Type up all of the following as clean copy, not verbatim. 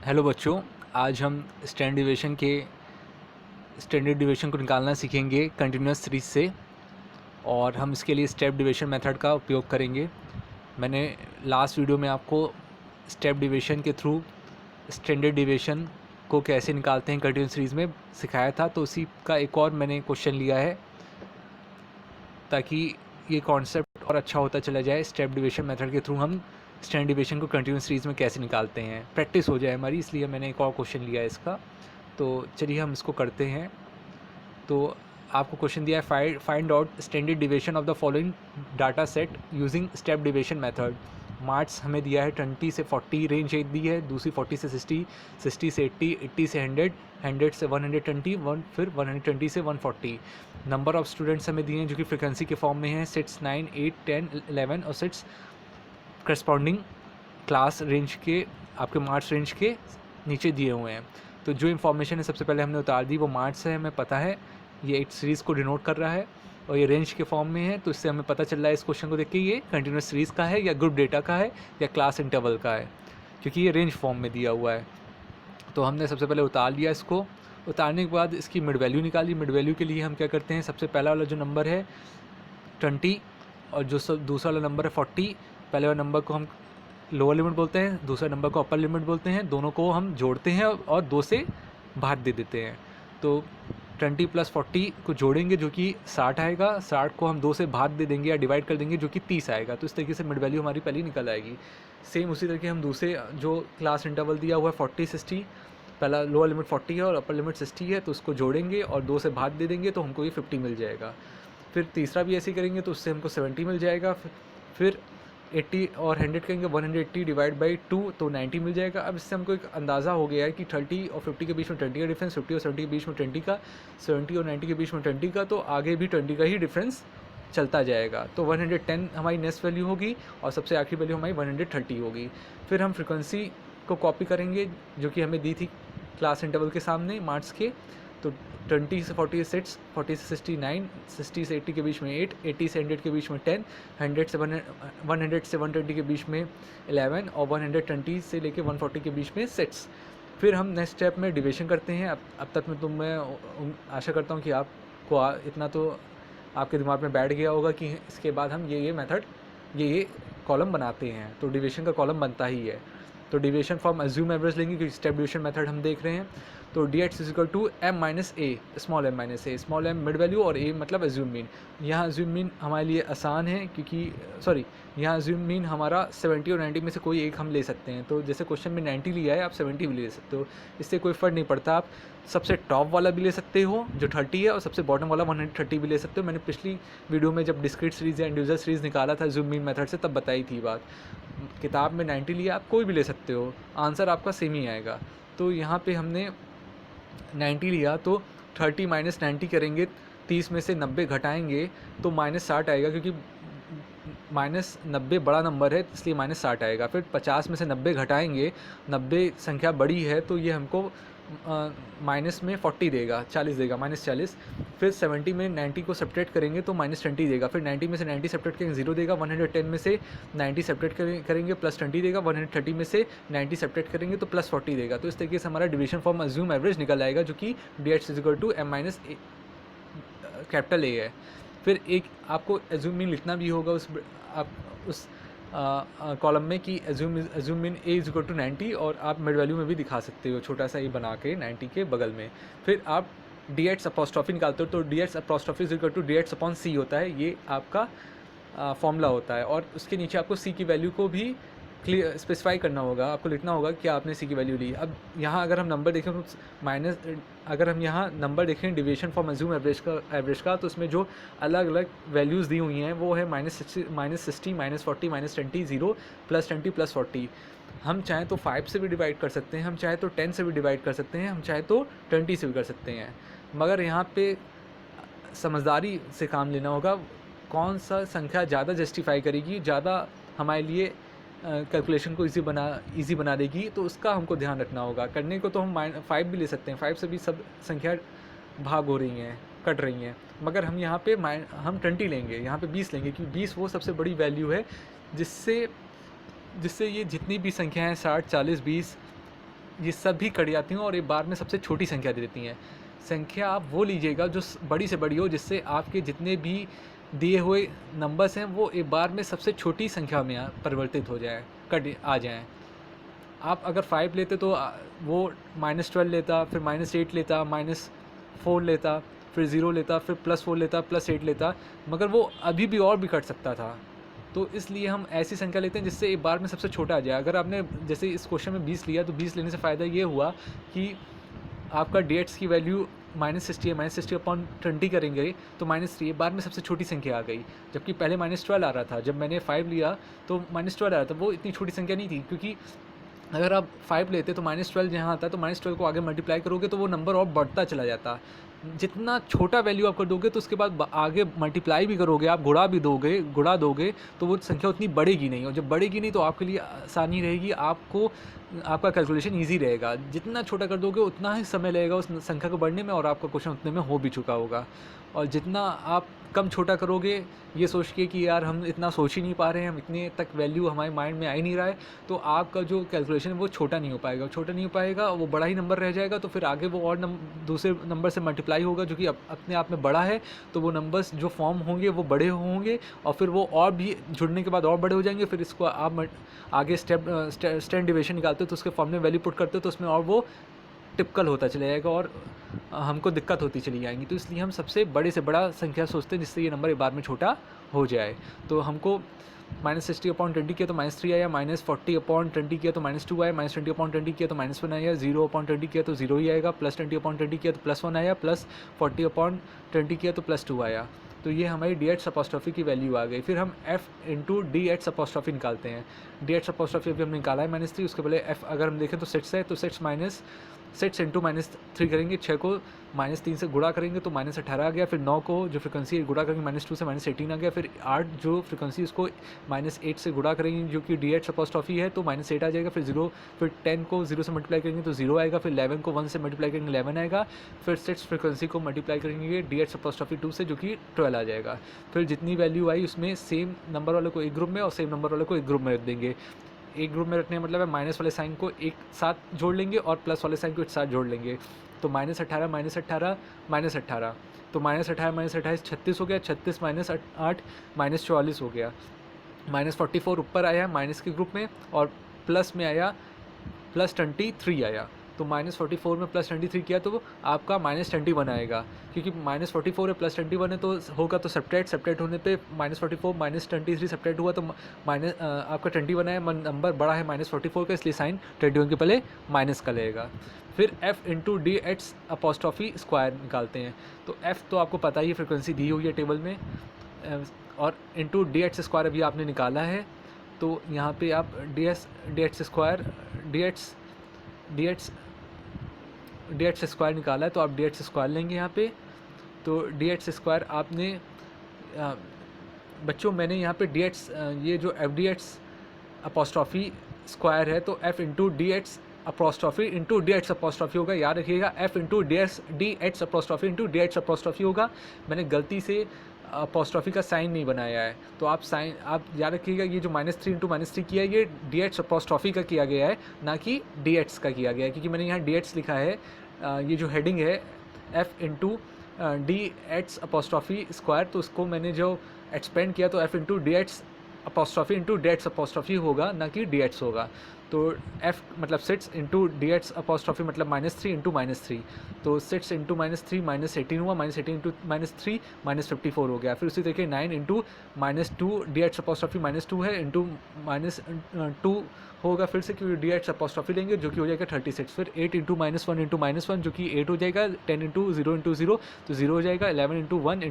Hello बच्चों, आज हम स्टैंडर्ड डिवीजन को निकालना सीखेंगे कंटिन्यूस सीरीज से। और हम इसके लिए स्टेप डिवीजन मेथड का उपयोग करेंगे। मैंने लास्ट वीडियो में आपको स्टेप डिवीजन के थ्रू स्टैंडर्ड डिवीजन को कैसे निकालते हैं कंटिन्यूस सीरीज में सिखाया था, तो उसी का एक और मैंने क्वेश्चन लिया है ताकि ये कॉन्सेप्ट और अच्छा होता चला जाए। स्टेप डिवीजन मेथड के थ्रू हम स्टैंडर्ड डिवीजन को कंटिन्यूस सीरीज में कैसे निकालते हैं, प्रैक्टिस हो जाए हमारी, इसलिए मैंने एक और क्वेश्चन लिया है इसका। तो चलिए हम इसको करते हैं। तो आपको क्वेश्चन दिया है, find out standard division of the following data set using step division method. Marks हमें दिया है 20 से 40 रेंज एक दी है, दूसरी 40 से 60, 60 से 80, 80 से 100, 100 से 120, फिर 120 से 140। नंबर ऑफ स्टूडेंट्स हमें दिए हैं जो कि फ्रिक्वेंसी के फॉर्म में हैं, सिट्स 9, 8, 10, 11 और सिट्स करस्पॉन्डिंग क्लास रेंज के आपके मार्क्स रेंज के नीचे दिए हुए हैं। तो जो इन्फॉर्मेशन है सबसे पहले हमने उतार दी, वो मार्क्स है, हमें पता है ये एक सीरीज़ को डिनोट कर रहा है और ये रेंज के फॉर्म में है। तो इससे हमें पता चल रहा है इस क्वेश्चन को देख के ये कंटिन्यूस सीरीज़ का है या ग्रुप डेटा का है या क्लास इंटरवल का है, क्योंकि ये रेंज फॉर्म में दिया हुआ है। तो हमने सबसे पहले उतार लिया इसको। उतारने के बाद इसकी मिड वैल्यू निकाली। मिड वैल्यू के लिए हम क्या करते हैं, सबसे पहला वाला जो नंबर है 20 और जो दूसरा वाला नंबर है 40, पहले वाले नंबर को हम लोअर लिमिट बोलते हैं, दूसरे नंबर को अपर लिमिट बोलते हैं। दोनों को हम जोड़ते हैं और 2 से भाग दे देते हैं। तो 20 + 40 को जोड़ेंगे जो कि 60 आएगा, 60 को हम 2 से भाग दे देंगे या डिवाइड कर देंगे जो कि 30 आएगा। तो इस तरीके से मिड वैल्यू हमारी पहली निकल आएगी। सेम उसी तरीके हम दूसरे जो क्लास इंटरवल दिया हुआ है 40 60, पहला लोअर लिमिट 40 है और अपर लिमिट 60 है, तो उसको जोड़ेंगे और 2 से भाग दे देंगे तो हमको ये 50 मिल जाएगा। फिर तीसरा भी ऐसे ही करेंगे तो उससे हमको 70 मिल जाएगा। फिर 80 और 100 करेंगे, 180 डिवाइड बाई 2 तो 90 मिल जाएगा। अब इससे हमको एक अंदाज़ा हो गया है कि 30 और 50 के बीच में 20 का डिफरेंस, 50 और 70 के बीच में 20 का, 70 और 90 के बीच में 20 का, तो आगे भी 20 का ही डिफरेंस चलता जाएगा। तो 110 हमारी नेक्स्ट वैल्यू होगी और सबसे आखिरी वैल्यू हमारी 130 होगी। फिर हम फ्रिक्वेंसी को कॉपी करेंगे जो कि हमें दी थी क्लास इंटरवल के सामने मार्क्स के। तो 20 से 40 6, 40 से 69, 60 से 80 के बीच में 8, 80 से 100 के बीच में 10, 100 से 120 के बीच में 11 और 120 से लेके 140 के बीच में 6। फिर हम नेक्स्ट स्टेप में डिवीजन करते हैं। अब तक में मैं आशा करता हूँ कि आपको इतना तो आपके दिमाग में बैठ गया होगा कि इसके बाद हम ये मेथड ये कॉलम बनाते हैं। तो डिवीजन का कॉलम बनता ही है। तो डिवीजन फॉर्म अज्यूम एवरेज लेंगे क्योंकि स्टेप डिवीजन मेथड हम देख रहे हैं। तो dx = m-a, small m mid value और a मतलब अज्यूम मीन। यहाँ अज्यूम मीन हमारे लिए आसान है क्योंकि यहाँ अज्यूम मीन हमारा 70 और 90 में से कोई एक हम ले सकते हैं। तो जैसे क्वेश्चन में 90 लिया है, आप 70 भी ले सकते हो, इससे कोई फ़र्क नहीं पड़ता। आप सबसे टॉप वाला भी ले सकते हो जो 30 है और सबसे बॉटम वाला 130 भी ले सकते हो। मैंने पिछली वीडियो में जब डिस्क्रीट सीरीज़ या इंडिविजुअल सीरीज़ निकाला था अज्यूम मीन मेथड से, तब बताई थी बात। किताब में 90 लिया, आप कोई भी ले सकते हो, आंसर आपका सेम ही आएगा। तो यहाँ पे हमने 90 लिया तो 30 - 90 करेंगे, 30 में से 90 घटाएंगे तो -60 आएगा, क्योंकि -90 बड़ा नंबर है इसलिए -60 आएगा। फिर 50 में से 90 घटाएंगे, 90 संख्या बड़ी है तो ये हमको माइनस में 40 देगा, 40 देगा, -40। फिर 70 में 90 को सब्ट्रैक्ट करेंगे तो -20 देगा। फिर 90 में से 90 सब्ट्रैक्ट करेंगे 0 देगा। 110 में से 90 सब्ट्रैक्ट करेंगे +20 देगा। 130 में से 90 सब्ट्रैक्ट करेंगे तो +40 देगा। तो इस तरीके से हमारा डिवीजन फॉर्म अज्यूम एवरेज निकल आएगा जो कि dx = m-a कैपिटल A है। फिर एक आपको एज्यूम मीन लिखना भी होगा उस कॉलम में कि एज्यूम मीन A = 90, और आप मिड वैल्यू में भी दिखा सकते हो छोटा सा ये बना के 90 के बगल में। फिर आप dx अपोस्ट्रोफी निकालते हो तो dx अपोस्ट्रोफी = dx/c होता है, ये आपका फॉर्मूला होता है। और उसके नीचे आपको c की वैल्यू को भी क्लियर स्पेसिफाई करना होगा, आपको लिखना होगा कि आपने सी की वैल्यू ली। अब यहाँ अगर हम नंबर देखें तो अगर हम यहाँ नंबर देखें डिवीजन फॉर्म अज्यूम एवरेज का, तो उसमें जो अलग अलग वैल्यूज़ दी हुई हैं वो है -60, -40, -20, 0, +20, +40। हम चाहें तो 5 से भी डिवाइड कर सकते हैं, हम चाहे तो 10 से भी डिवाइड कर सकते हैं, हम चाहे तो 20 से भी कर सकते हैं। मगर यहाँ पे समझदारी से काम लेना होगा, कौन सा संख्या ज़्यादा जस्टिफाई करेगी, ज़्यादा हमारे लिए कैलकुलेशन को ईज़ी बना देगी, तो उसका हमको ध्यान रखना होगा। करने को तो हम 5 भी ले सकते हैं, 5 से भी सब संख्या भाग हो रही हैं, कट रही हैं, मगर हम यहाँ पे हम 20 लेंगे, यहाँ पे 20 लेंगे, क्योंकि 20 वो सबसे बड़ी वैल्यू है जिससे ये जितनी भी संख्याएँ 60, 40, 20 ये सभी कट जाती हैं और एक बार में सबसे छोटी संख्या दे देती हैं। संख्या आप वो लीजिएगा जो बड़ी से बड़ी हो, जिससे आपके जितने भी दिए हुए नंबर्स हैं वो एक बार में सबसे छोटी संख्या में परिवर्तित हो जाए, कट आ जाएँ। आप अगर 5 लेते तो वो -12 लेता, फिर -8 लेता, -4 लेता, फिर 0 लेता, फिर +4 लेता, +8 लेता, मगर वो अभी भी और भी कट सकता था। तो इसलिए हम ऐसी संख्या लेते हैं जिससे एक बार में सबसे छोटा आ जाए। अगर आपने जैसे इस क्वेश्चन में 20 लिया, तो 20 लेने से फ़ायदा ये हुआ कि आपका dx की वैल्यू -60 है, -60/20 करेंगे तो -3 बार में सबसे छोटी संख्या आ गई। जबकि पहले -12 आ रहा था, जब मैंने 5 लिया तो -12 आ रहा था, वो इतनी छोटी संख्या नहीं थी, क्योंकि अगर आप 5 लेते तो -12 जहाँ आता है तो -12 को आगे मल्टीप्लाई करोगे तो वो नंबर और बढ़ता चला जाता। जितना छोटा वैल्यू आप कर दोगे तो उसके बाद आगे मल्टीप्लाई भी करोगे, आप गुणा दोगे तो वो संख्या उतनी बढ़ेगी नहीं, और जब बढ़ेगी नहीं तो आपके लिए आसानी रहेगी, आपको आपका कैलकुलेशन ईजी रहेगा। जितना छोटा कर दोगे उतना ही समय लगेगा उस संख्या को बढ़ने में, और आपका क्वेश्चन उतने में हो भी चुका होगा। और जितना आप कम छोटा करोगे ये सोच के कि यार हम इतना सोच ही नहीं पा रहे हैं, हम इतने तक वैल्यू हमारे माइंड में आ ही नहीं रहा है, तो आपका जो कैलकुलेशन है वो छोटा नहीं हो पाएगा, वो बड़ा ही नंबर रह जाएगा। तो फिर आगे वो और दूसरे नंबर से मल्टीप्लाई होगा जो कि अपने आप में बड़ा है, तो वो नंबर्स जो फॉर्म होंगे वो बड़े होंगे, और फिर वो और भी जुड़ने के बाद और बड़े हो जाएंगे। फिर इसको आप आगे स्टैंड डिविजन निकालते हो तो उसके फॉर्म में वैल्यू पुट करते हो तो उसमें और वो टिपिकल होता चला जाएगा और हमको दिक्कत होती चली जाएंगी। तो इसलिए हम सबसे बड़े से बड़ा संख्या सोचते हैं जिससे ये नंबर एक बार में छोटा हो जाए। तो हमको -60/20 किया तो -3 आया, -40/20 किया तो -2 आया, -20/20 किया तो -1 आया, 0/20 किया तो 0 ही आएगा, +20/20 किया तो +1 आया, +40/20 किया तो +2 आया। तो ये हमारी DH' की वैल्यू आ गई। फिर हम F इंटू DH' निकालते हैं। DH' अभी हमने निकाला है -3, उसके पहले F अगर हम देखें तो 6 है, तो 6 इंटू -3 करेंगे, 6 को -3 से गुणा करेंगे तो -18 आ गया। फिर 9 को जो फ्रिक्वेंसी गुणा करेंगे -2 से -18 आ गया। फिर 8 जो फ्रिक्वेंसी उसको -8 से गुणा करेंगे जो कि DH' है तो -8 आ जाएगा। फिर 0, फिर 10 को 0 से मल्टीप्लाई करेंगे तो 0 आएगा। फिर 11 को 1 से मल्टीप्लाई करेंगे 11 आएगा। फिर 6 फ्रिक्वेंसी को मल्टीप्लाई करेंगे DH'2 से जो कि 12 आ जाएगा। फिर जितनी वैल्यू आई उसमें सेम नंबर वाले को एक ग्रुप में और सेम नंबर वाले को एक ग्रुप में रख देंगे। एक ग्रुप में रखने का मतलब है माइनस वाले साइन को एक साथ जोड़ लेंगे और प्लस वाले साइन को एक साथ जोड़ लेंगे। तो -18 -18 -18, तो -18 -28 36 हो गया, 36 -8 -44 हो गया। -44 ऊपर आया माइनस के ग्रुप में और प्लस में आया +23 आया। तो -44 में +23 किया तो आपका -21 आएगा, क्योंकि -44 है +21 है तो होगा तो सब्ट्रैक्ट होने पे -44 -23 सब्ट्रैक्ट हुआ तो आपका 21 आया। नंबर बड़ा है -44 का, इसलिए साइन 21 के पहले माइनस का लगेगा। फिर F इंटू DH' निकालते हैं। तो F तो आपको पता ही फ्रिक्वेंसी दी हुई है टेबल में, और इंटू DH' अभी आपने निकाला है। तो यहाँ पे आप DH' निकाला है तो आप DH' लेंगे यहाँ पे। तो DH' आपने बच्चों मैंने यहाँ पे ये जो FDH' है तो F into DH' into DH' होगा, याद रखिएगा। F into DH' into DH' होगा। मैंने गलती से अपोस्ट्रॉफी का साइन नहीं बनाया है, तो आप याद रखिएगा ये जो -3 इंटू -3 किया है ये DH' का किया गया है, ना कि DH का किया गया है, क्योंकि मैंने यहाँ DH लिखा है। ये जो हेडिंग है F इंटू DH' तो उसको मैंने जो एक्सपेंड किया तो F इंटू DH' होगा, ना कि DH होगा। तो F मतलब 6 इंटू DH' मतलब -3 इंटू -3, तो 6 इंटू -3 -18 हुआ, -18 इंटू -3 -54 हो गया। फिर उसी तरीके 9 इंटू -2 DH' -2 है इंटू -2 होगा फिर से, क्योंकि DH' लेंगे जो कि हो जाएगा 36। फिर 8 इंटू -1 इंटू -1 जो कि 8 हो जाएगा। 10 इंटू 0 इंटू 0 तो 0 हो जाएगा। 11 इंटू 1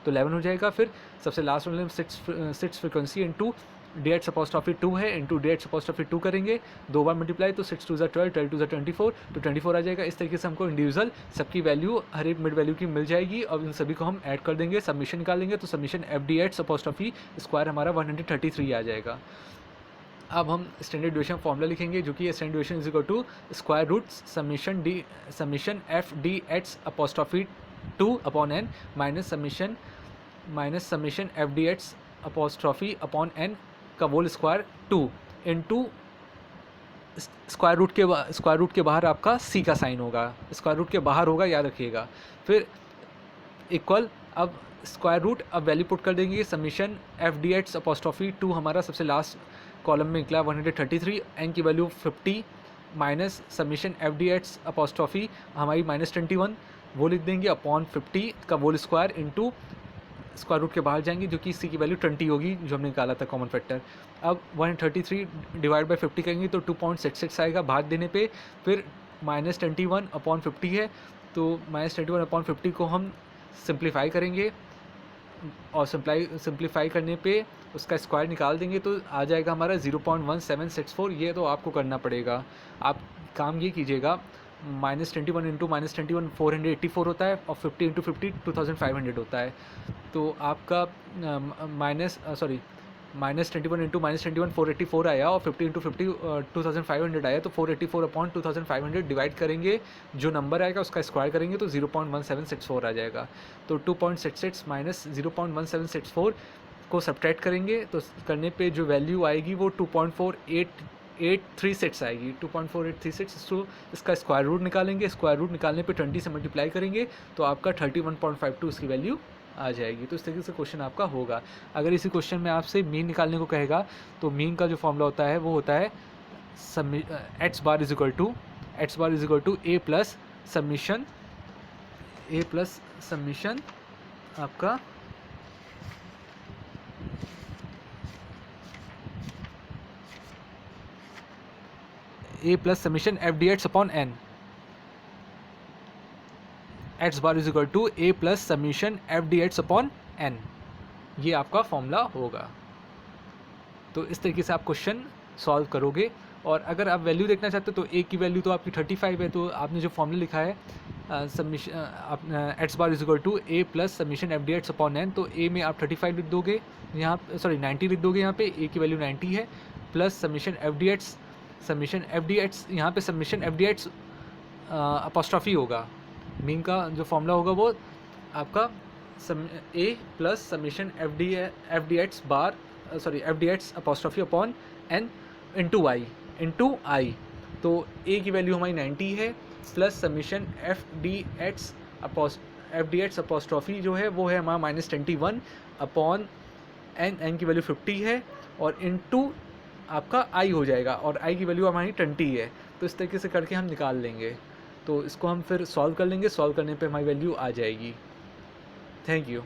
तो 11 हो जाएगा। फिर सबसे लास्ट वाले में 6 फ्रिक्वेंसी इंटू DH' 2 है इंटू DH' 2 करेंगे, 2 बार मल्टीप्लाई तो 6 2 ज़ा 12, 12 2 ज़ा 24, तो 24 आ जाएगा। इस तरीके से हमको इंडिविजुअल सबकी वैल्यू हर एक मिड वैल्यू की मिल जाएगी और इन सभी को हम ऐड कर देंगे, सबमिशन निकालेंगे तो सबमिशन FDH' हमारा 133 आ जाएगा। अब हम स्टैंडर्ड डिवीजन फॉर्मूला लिखेंगे जो कि standard division is equal to square root summation FDH'2 upon n minus summation FDH' upon n का whole square 2 into square root के बाहर आपका सी का साइन होगा, स्क्वायर रूट के बाहर होगा, याद रखिएगा। फिर इक्वल, अब स्क्वायर रूट, अब वैल्यू पुट कर देंगे summation F D एट्स apostrophe two, हमारा सबसे लास्ट कॉलम में निकला 133, एन की value 50 minus summation F D एट्स apostrophe हमारी -21, वो लिख देंगे अपॉन 50 का whole square into square root के बाहर जाएंगे जो कि सी की वैल्यू 20 होगी जो हमने निकाला था कॉमन फैक्टर। अब 133 डिवाइड बाई 50 करेंगे तो 2.66 आएगा भाग देने पे। फिर -21 अपॉन 50 है, तो -21 अपॉन 50 को हम सिंप्लीफाई करेंगे और सिंप्लीफाई करने पे उसका स्क्वायर निकाल देंगे तो आ जाएगा हमारा 0.1764। ये तो आपको करना पड़ेगा। आप काम ये कीजिएगा, -21 इंटू -21 484 होता है और 50 इंटू 50 2500 होता है। तो आपका -21 इंटू -21 484 आया और 50 इंटू 50 2500 आया। तो 484 अपॉन 2500 डिवाइड करेंगे, जो नंबर आएगा उसका स्क्वायर करेंगे तो 0.1764 आ जाएगा। तो 2.66 माइनस 0.1764 को सब्ट्रैक्ट करेंगे तो करने पे जो वैल्यू आएगी वो 2.4836 आएगी, 2.4836। तो इसका स्क्वायर रूट निकालेंगे, स्क्वायर रूट निकालने पे 20 से मल्टीप्लाई करेंगे तो आपका 31.52 इसकी वैल्यू आ जाएगी। तो इस तरीके से क्वेश्चन आपका होगा। अगर इसी क्वेश्चन में आपसे मीन निकालने को कहेगा तो मीन का जो फॉर्मूला होता है वो होता है h bar is equal to a plus summation आपका a plus summation F D x upon n, x bar is equal to a plus summation F D x upon n, ये आपका फॉर्मूला होगा। तो इस तरीके से आप क्वेश्चन सॉल्व करोगे। और अगर आप वैल्यू देखना चाहते हो तो ए की वैल्यू तो आपकी 35 है, तो आपने जो फॉर्मूला लिखा है x bar is equal to a plus summation F D x upon n, तो ए में आप 35 लिख दोगे, यहाँ 90 लिख दोगे, यहाँ पे ए की वैल्यू 90 है, plus summation F D x यहाँ पे समीशन एफ डी एट्स अपॉस्ट्रॉफी होगा। मीन का जो फॉर्मूला होगा वो आपका a plus summation F D एट्स apostrophe upon n into i. तो ए की वैल्यू हमारी 90 है, plus summation F D एट्स apostrophe जो है वो है हमारा -21 अपॉन एन की वैल्यू 50 है और इंटू आपका आई हो जाएगा, और आई की वैल्यू हमारी 20 है। तो इस तरीके से करके हम निकाल लेंगे। तो इसको हम फिर सॉल्व कर लेंगे, सॉल्व करने पे हमारी वैल्यू आ जाएगी। Thank you.